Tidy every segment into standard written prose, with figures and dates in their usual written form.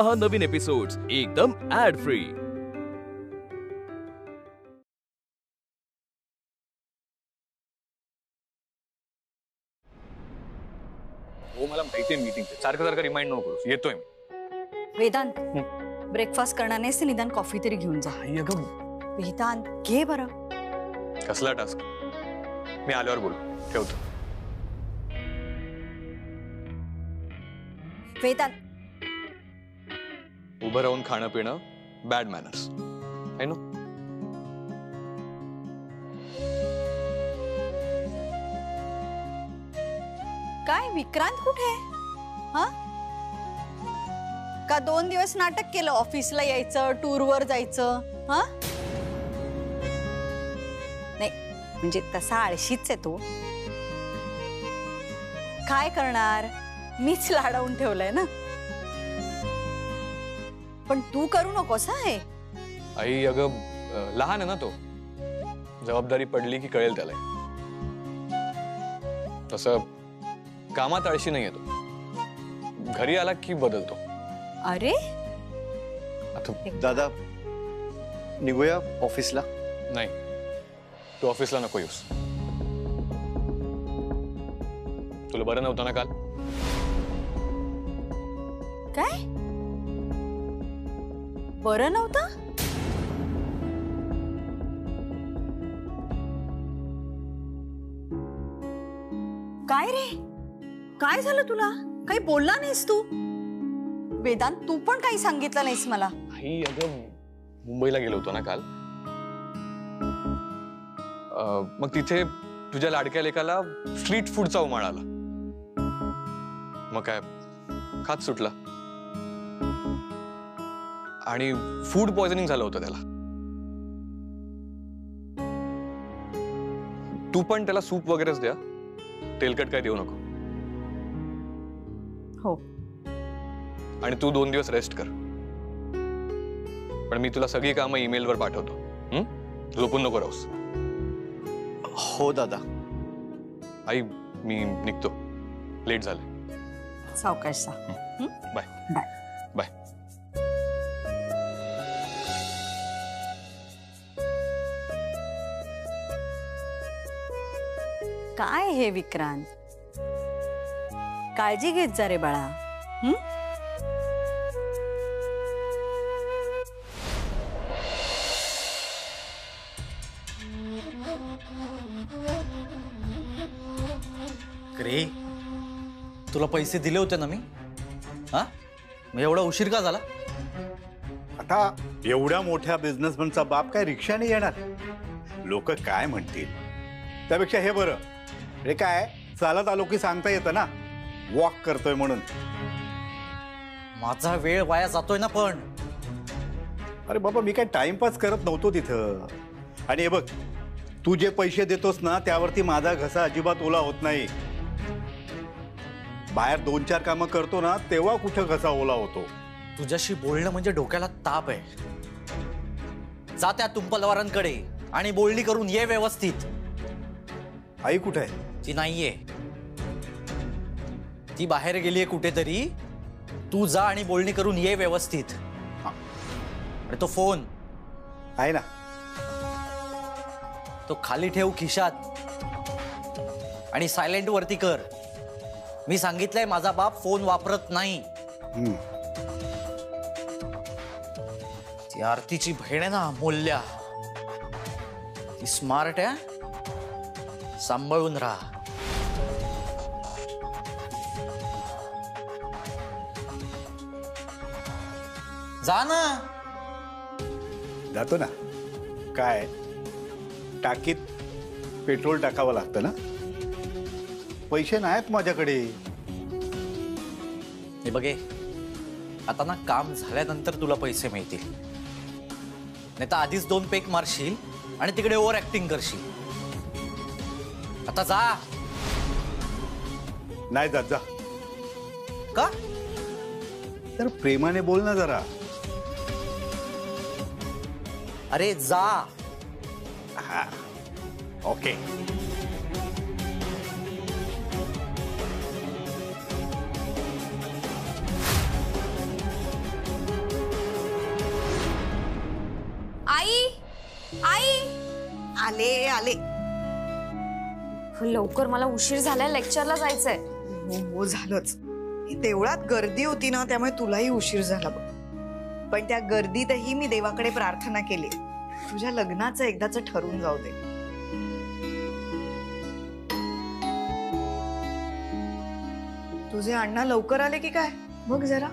पहा नवीन एपिसोड्स एकदम add free. हो मला माहिती आहे मीटिंग सारखं सारखं रिमाइंड नको करूस, येतोय मी। वेदांत ब्रेकफास्ट करणार नाहीस तर निदान कॉफी तरी घेऊन जा। अगं वेदांत घे बरं। कसला टास्क? मी आल्यावर बोल, ठेवतो। वेदांत उभं राहून खाणं पिणं बॅड मॅनर्स आय नो। काय विक्रांत कुठे? हा का 2 दिवस नाटक केलं, ऑफिसला यायचं, टूरवर जायचं? हा नाही म्हणजे तसा आळशीच आहे तो। काय करणार, मीच लाडवून ठेवलंय ना। पण तू करू नकोस हे। आई अगं लहान आहे ना तो, जबाबदारी पडली की कळेल त्याला। तसं कामात आळशी नाही येतो, घरी आला की बदलतो। अरे आता दादा निघूया ऑफिसला? नाही, तू ऑफिसला नको येऊस। तुला बरं नव्हतं ना काल? काय बरं नव्हतं? काय रे, काय झालं तुला? काही बोलला नाहीस तू? वेदांत तू पण काही सांगितलं नाहीस मला। आई अगं मुंबईला गेलो होतो ना काल, मग तिथे तुझ्या लाडक्या लेकाला स्ट्रीट फूडचा उमाळ आला, मग काय खात सुटला आणि फूड पॉइझनिंग झालं होतं त्याला। तू पण त्याला सूप वगैरेच द्या, तेलकट काय देऊ नको। हो आणि तू 2 दिवस रेस्ट कर, पण मी तुला सगळी कामं ईमेलवर पाठवतो। झोपून नको राहूस। हो दादा। आई मी निघतो, लेट झाले। सावकाश सा। Bye bye bye. काय हे विक्रांत, काळजी घेत जा रे बाळा। रे तुला पैसे दिले होते ना मी, हा मग एवढा उशीर का झाला? आता एवढ्या मोठ्या बिझनेसमनचा बाप काय रिक्षाने येणार? लोक काय म्हणतील त्यापेक्षा हे बरं। हे काय चालत आलो की सांगता येतं ना, वॉक करतोय म्हणून। माझा वेळ वाया जातोय ना पण। अरे बाबा मी काय टाइमपास करत नव्हतो तिथं। आणि हे बघ, तू जे पैसे देतोस ना त्यावरती माझा घसा अजिबात ओला होत नाही। बाहेर 2-4 कामं करतो ना तेव्हा कुठं घसा ओला होतो। तुझ्याशी बोलणं म्हणजे डोक्याला ताप आहे। जा त्या तुंपलवारांकडे आणि बोलणी करून ये व्यवस्थित। आई कुठे आहे? ती नाहीये, ती बाहेर गेलीये कुठेतरी। तू जा आणि बोलणी करून ये व्यवस्थित। आणि तो फोन आहे ना, तो खाली ठेव खिशात आणि सायलेंट वरती कर। मी सांगितलंय माझा बाप फोन वापरत नाही। ती आरतीची बहीण आहे ना अमूल्या, ती स्मार्ट आहे, सांभाळून राहा। जा ना। जातो ना। काय टाकीत पेट्रोल टाकावं लागतं ना, पैसे नाहीत माझ्याकडे। हे बघे, आता ना काम झाल्यानंतर तुला पैसे मिळतील, नाही तर आधीच 2 पेक मारशील आणि तिकडे ओव्हर ऍक्टिंग करशील। आता जा। नाही जात, जा। का? तर प्रेमाने बोल ना जरा। अरे जा। हा ओके। आले आले. लवकर, मला उशीर झालाय, लेक्चरला जायचंय. हो झालंच. ही देवळात गर्दी होती ना, त्यामुळे तुलाही उशीर झाला बघ. पण त्या गर्दीतही मी देवाकडे प्रार्थना केली, तुझ्या लग्नाचं एकदाच ठरवून जाऊ दे. तुझे अण्णा लवकर आले की काय बघ जरा.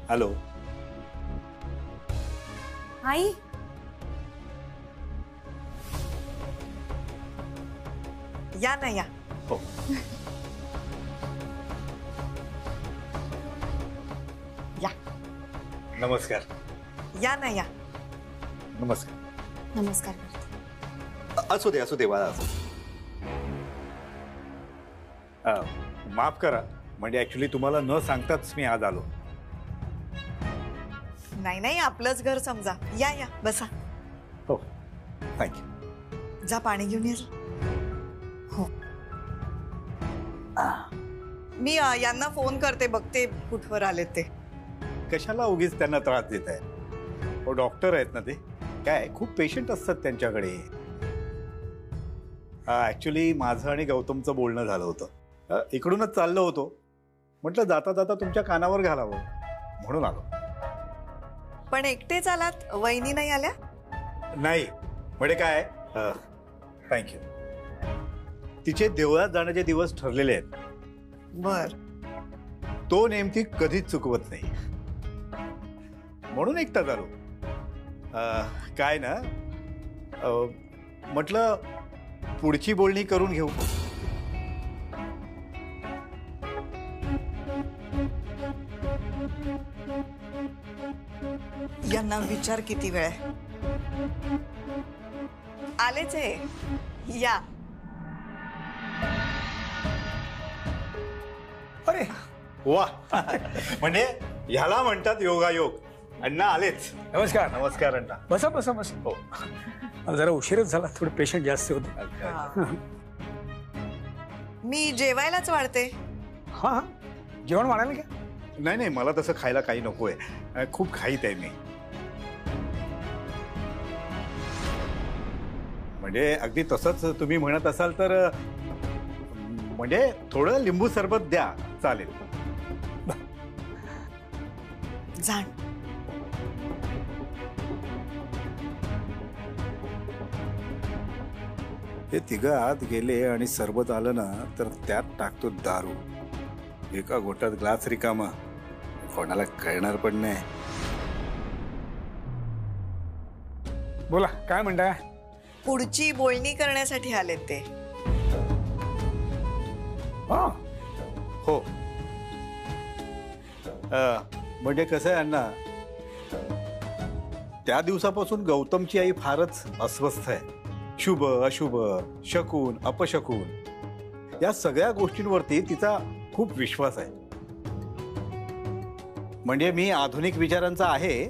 हॅलो. आई, या ना या. हो. या नमस्कार. या ना या. नमस्कार. नमस्कार. असू दे बाळा असू दे. माफ करा, म्हणजे ऍक्च्युली तुम्हाला न सांगताच मी आज आलो. नाही नाही, आपलंच घर समजा. या या बसा. हो, थँक्यू. जा पाणी घेऊन ये. हो, मी यांना फोन करते, बघते कुठवर आले ते. कशाला उगीच त्यांना त्रास देत आहे? हो, डॉक्टर आहेत ना ते. काय खूप पेशंट असतात त्यांच्याकडे. ऍक्च्युली माझं आणि गौतमचं बोलणं झालं होतं. इकडूनच चाललो होतो, म्हटलं जाता जाता तुमच्या कानावर घालावं म्हणून आलो. पण एकटेच आलात? वहिनी नाही आल्या? नाही, म्हणजे काय, थँक्यू. तिचे देवळात जाण्याचे दिवस ठरलेले आहेत. बर. तो नेमकी कधीच चुकवत नाही, म्हणून एकटा झालो. काय ना, म्हटलं पुढची बोलणी करून घेऊ. यांना विचार किती वेळ आहे. आलेच आहे. या. अरे वा. म्हणजे ह्याला म्हणतात योगायोग. अण्णा आलेच. नमस्कार. नमस्कार अण्णा. बसा बसा बसा. हो. मला जरा उशीरच झाला, थोडे पेशंट जास्त होते. मी जेवायलाच वाढते. हा हा, जेवण वाढायला का? नाही नाही, मला तसं खायला काही नकोय. खूप घाईत आहे मी. म्हणजे अगदी तसंच तुम्ही म्हणत असाल तर म्हणजे थोडं लिंबू सरबत द्या, चालेल. जाण. हे तिघं आत गेले आणि सरबत आलं ना तर त्यात टाकतो दारू. एका गोट्यात ग्लास रिकामा, कोणाला कळणार पण नाही. बोला, काय म्हणताय? पुढची बोलणी करण्यासाठी आलेत ते. हा. हो. म्हणजे कसं आहे अण्णा, त्या दिवसापासून गौतमची आई फारच अस्वस्थ आहे. शुभ अशुभ, शकून अपशकून, या सगळ्या गोष्टींवरती तिचा खूप विश्वास आहे. म्हणजे मी आधुनिक विचारांचा आहे,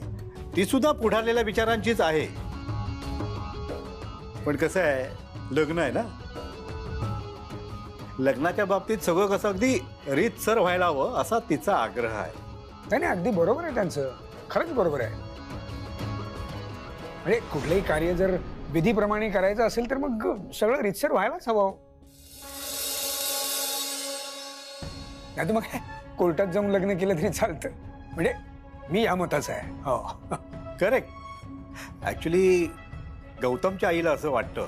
ती सुद्धा पुढारलेल्या विचारांचीच आहे. पण कसं आहे, लग्न आहे ना, लग्नाच्या बाबतीत सगळं कसं अगदी रीतसर व्हायला हवं असा तिचा आग्रह आहे. नाही नाही, अगदी बरोबर आहे त्यांचं, खरंच बरोबर आहे. म्हणजे कुठलंही कार्य जर विधीप्रमाणे करायचं असेल तर मग सगळं रीतसर व्हायलाच हवं. नाही तर मग कोर्टात जाऊन लग्न केलं तरी चालतं. म्हणजे मी या मताचा आहे. हो, करेक्ट. ऍक्च्युली गौतमच्या आईला असं वाटतं,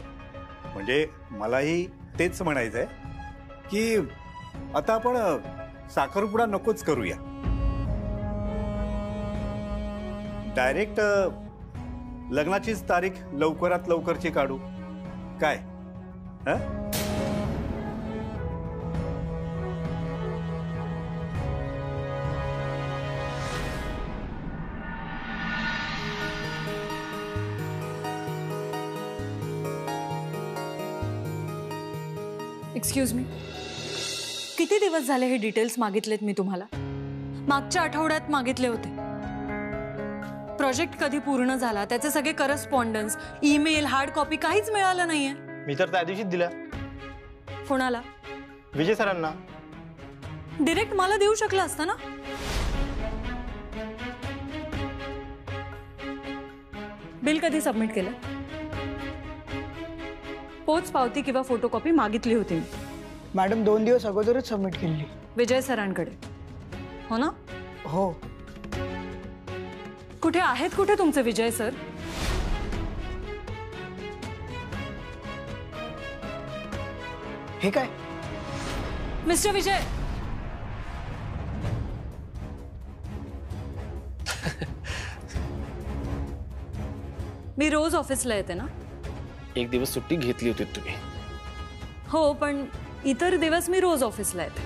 म्हणजे मलाही तेच म्हणायचं आहे की आता आपण साखरपुडा नकोच करूया, डायरेक्ट लग्नाचीच तारीख लवकरात लवकरची काढू. काय? एक्सक्यूज मी, किती दिवस झाले हे डिटेल्स मागितलेत मी तुम्हाला? मागच्या आठवड्यात मागितले होते, प्रोजेक्ट कधी पूर्ण झाला, त्याचे सगळे करस्पॉन्डन्स, ईमेल, हार्ड कॉपी काहीच मिळालं नाहीये. मी तर त्या दिवशीच दिला कोणाला? विजय सरांना. डिरेक्ट मला देऊ शकला असता ना. बिल कधी सबमिट केलं? पोच पावती किंवा फोटोकॉपी मागितली होती मी. मॅडम 2 दिवस अगोदरच सबमिट केली. विजय सरांकडे, हो ना? हो. कुठे आहेत कुठे तुमचे विजय सर? हे काय? मिस्टर विजय, मी रोज ऑफिसला येते ना. एक दिवस सुट्टी घेतली होती तुम्ही. हो, पण इतर दिवस मी रोज ऑफिसला येते.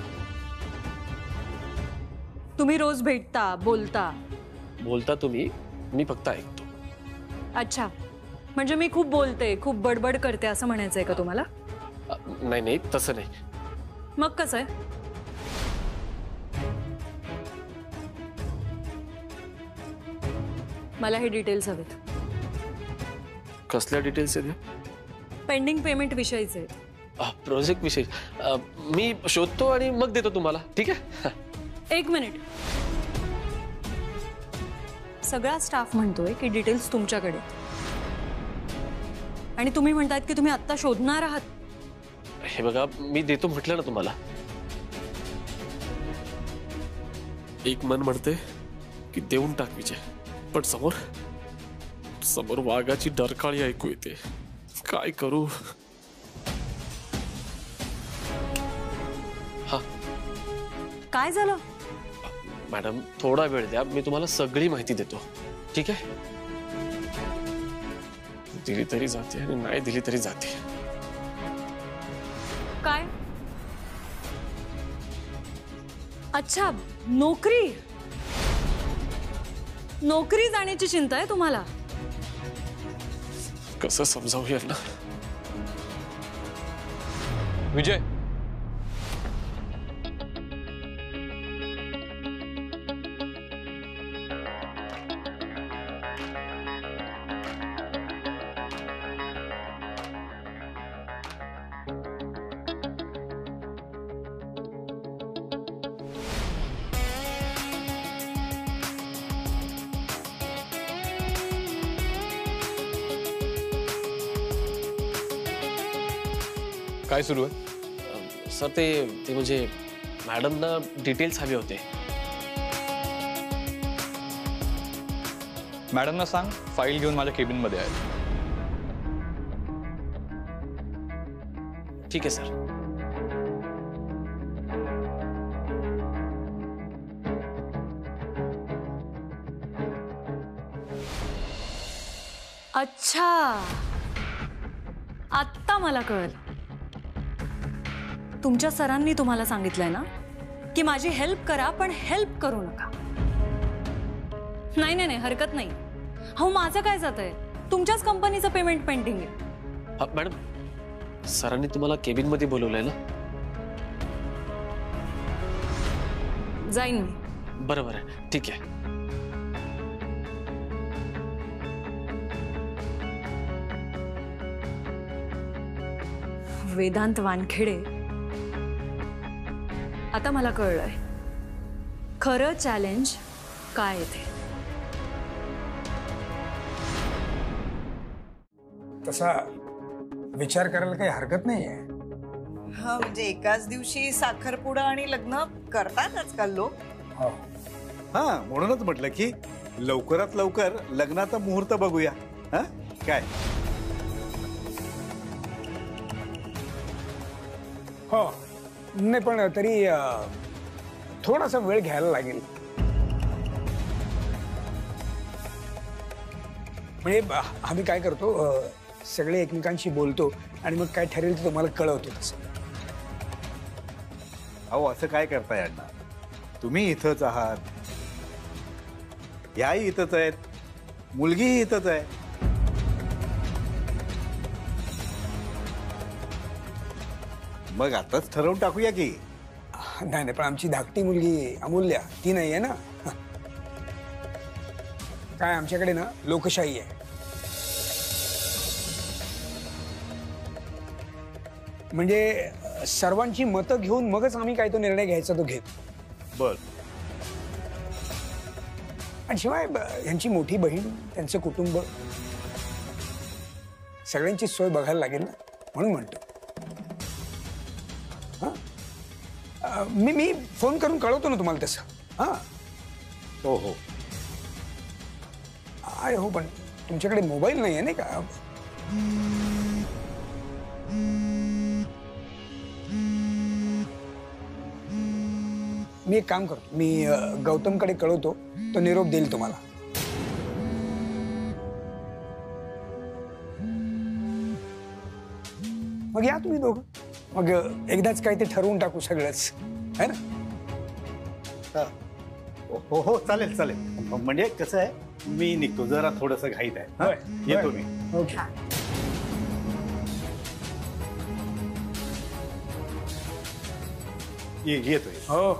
तुम्ही रोज भेटता, बोलता तुम्ही, मी फक्त ऐकतो. अच्छा, म्हणजे मी खूप बोलते, खूप बडबड करते असं म्हणायचंय का तुम्हाला? नाही नाही, तसं नाही. मग कसं आहे? मला हे डिटेल्स हवेत. कसल्या डिटेल्स आहेत? पेंडिंग पेमेंट विषयीचे. प्रोजेक्ट विषयी मी शोधतो आणि मग देतो तुम्हाला, ठीक आहे? 1 मिनिट. सगळा स्टाफ म्हणतोय की डिटेल्स तुमच्याकडे, आणि तुम्ही म्हणतायत की तुम्ही आत्ता शोधणार आहात. हे बघा, मी देतो म्हटलं ना तुम्हाला. एक मन म्हणते की देऊन टाक विजय, पण समोर वाघाची डरकाळी ऐकू येते. काय करू? हा, काय झालं? मॅडम थोडा वेळ द्या, मी तुम्हाला सगळी माहिती देतो, ठीक आहे? दिली तरी जाते आणि नाही दिली तरी जाते. काय? अच्छा, नोकरी जाण्याची चिंता आहे तुम्हाला? कसं समजावू यांना? विजय, काय सुरू आहे? सर ते म्हणजे मॅडमना डिटेल्स हवे होते. मॅडमना सांग फाईल घेऊन माझ्या केबिन मध्ये आहे. ठीक आहे सर. अच्छा, आत्ता मला कळलं. तुमच्या सरांनी तुम्हाला सांगितलंय ना की माझी हेल्प करा, पण हेल्प करू नका. नाही नाही नाही, हरकत नाही. हो, माझं काय जातंय? तुमच्याच कंपनीचं पेमेंट पेंडिंग आहे. मॅडम, सरांनी तुम्हाला केबिन मध्ये बोलवलंय ना? जाईन मी. बरोबर आहे, ठीक आहे. वेदांत वानखेडे, आता मला कळलंय खरं चॅलेंज काय आहे ते. तसा विचार करायला काही हरकत नाहीये. हा, म्हणजे एकाच दिवशी साखरपुडा आणि लग्न करतात आजकाल लोक. हो. हा, म्हणूनच म्हटलं की लवकरात लवकर लग्नाचा मुहूर्त बघूया. हा, काय? हो, नाही पण तरी थोडासा वेळ घ्यायला लागेल. म्हणजे आम्ही काय करतो, सगळे एकमेकांशी बोलतो आणि मग काय ठरेल ते तुम्हाला कळवतो. तसं अहो, असं काय करताय अण्णा? तुम्ही इथंच आहात, याही इथंच आहेत, मुलगीही इथंच आहे. मग आताच ठरवून टाकूया की. नाही नाही, पण आमची धाकटी मुलगी अमूल्या ती नाही आहे ना. काय आमच्याकडे ना लोकशाही आहे. म्हणजे सर्वांची मतं घेऊन मगच आम्ही काय तो निर्णय घ्यायचा तो घेत. बर. आणि शिवाय यांची मोठी बहीण, त्यांचं कुटुंब, सगळ्यांची सोय बघायला लागेल ना, म्हणून म्हणतो. मी फोन करून कळवतो ना तुम्हाला तसं. हा हो हो. आहे हो, पण तुमच्याकडे मोबाईल नाही आहे नाही का? मी एक काम करतो, मी गौतमकडे कळवतो, तो निरोप देईल तुम्हाला. मग या तुम्ही दोघं, मग एकदाच काय ते ठरवून टाकू सगळंच, है ना? हो हो चालेल चालेल. म्हणजे कसं आहे, मी निघतो, जरा थोडंसं घाईत आहे. हा? येतो मी. ओके. येतोय. हो.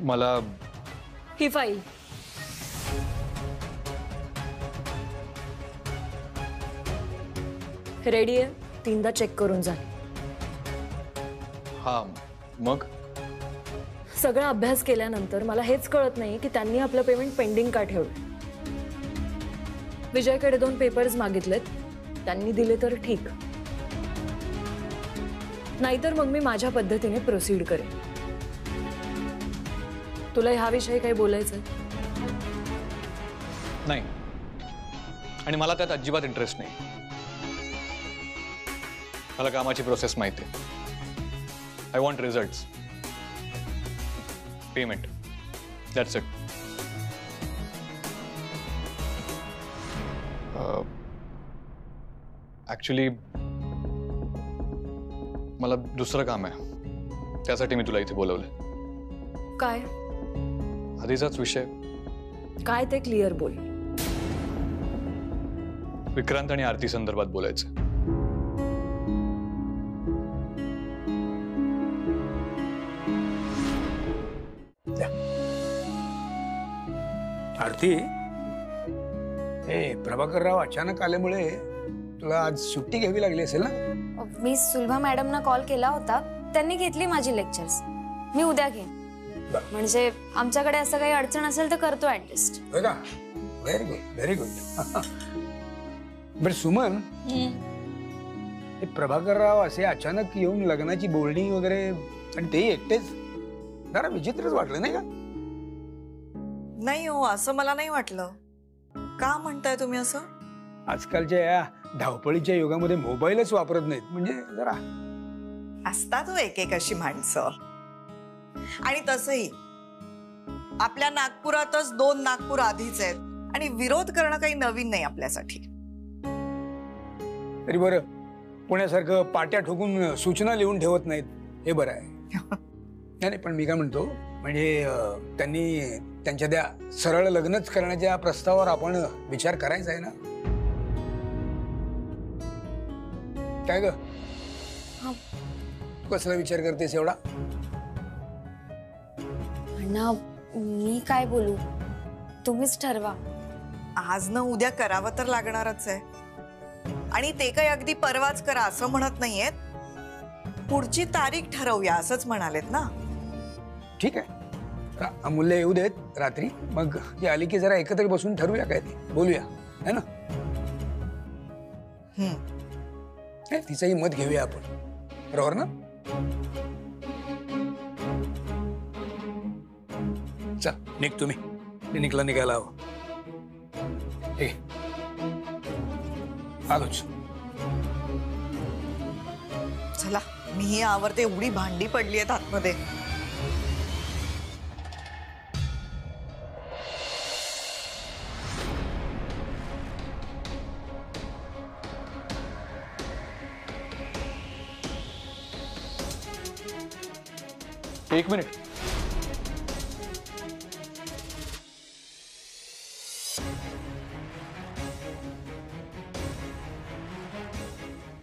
मला ही फाईल रेडी आहे, 3दा चेक करून जा. हा, मग सगळा अभ्यास केल्यानंतर मला हेच कळत नाही की त्यांनी आपलं पेमेंट पेंडिंग का ठेवलं. विजयकडे 2 पेपर्स मागितलेत, त्यांनी दिले तर ठीक, नाहीतर मग मी माझ्या पद्धतीने प्रोसीड करेन. तुला ह्याविषयी काही बोलायचंय? नाही, आणि मला त्यात अजिबात इंटरेस्ट नाही. मला कामाची प्रोसेस माहिती आहे. I want results, payment, that's it. Actually मला दुसरं काम आहे, त्यासाठी मी तुला इथे बोलवलं. काय? आधीचाच विषय. काय ते क्लिअर बोल. विक्रांत आणि आरती संदर्भात बोलायचं. आरती, हे प्रभाकरराव अचानक आल्यामुळे तुला आज सुट्टी घ्यावी लागली असेल ना? मी सुलभा मॅडमना कॉल केला होता, त्यांनी घेतली माझी लेक्चर्स. मी उद्या घेईन, म्हणजे आमच्याकडे असं काही अडचण असेल तर करतो ऍडजस्ट. बघा, व्हेरी गुड, व्हेरी गुड. बरं सुमन, हे प्रभाकरराव असे अचानक येऊन लग्नाची बोलणी वगैरे, आणि ते एकटेच, जरा विचित्रच वाटलं नाही का? नाही हो, असं मला नाही वाटलं. का म्हणताय तुम्ही असं? आजकालच्या या धावपळीच्या युगामध्ये मोबाईलच वापरत नाहीत, म्हणजे जरा असतात हो एक अशी माणसं. आणि तसंही आपल्या नागपुरातच 2 नागपूर आधीच आहेत, आणि विरोध करणं काही नवीन नाही आपल्यासाठी. तरी बरं, पुण्यासारखं पाट्या ठोकून सूचना लिहून ठेवत नाहीत, हे बरं आहे. नाही, पण मी काय म्हणतो, म्हणजे त्यांनी त्यांच्या त्या सरळ लग्नच करण्याच्या प्रस्तावावर आपण विचार करायचा आहे ना? काय ग, कसला विचार करतेस एवढा? अण्णा, मी काय बोलू, तुम्हीच ठरवा. आज न उद्या करावं तर लागणारच आहे, आणि ते काही अगदी परवाच करा असं म्हणत नाहीयेत. पुढची तारीख ठरवूया असंच म्हणालेत ना? ठीक आहे, अमूल्य येऊ देत रात्री, मग ती आली की जरा एकत्र बसून ठरवूया, काय ते बोलूया, है ना? तिचंही मत घेऊया आपण, बरोबर ना? चल, निघ तुम्ही, क्लिनिकला निघायला हवं. ठीक आहे, आलोच. चला, मी आवरते, एवढी भांडी पडली आहेत आतमध्ये. एक मिनिट.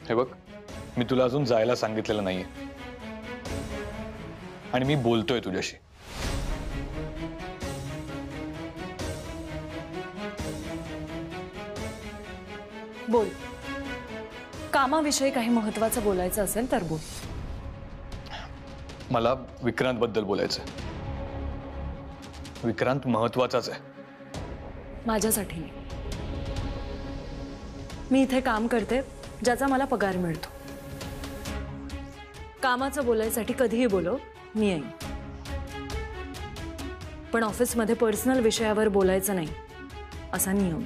हे बघ, मी तुला अजून जायला सांगितलेलं नाहीये आणि मी बोलतोय तुझ्याशी. बोल. कामाविषयी काही महत्वाचं बोलायचं असेल तर बोल. मला विक्रांत बद्दल बोलायचंय. विक्रांत महत्वाचाच आहे. माझ्यासाठी नाही. मी इथे काम करते ज्याचा मला पगार मिळतो. कामाचं बोलायसाठी कधीही बोलव, मी येईन. पण ऑफिसमध्ये पर्सनल विषयावर बोलायचं नाही असा नियम.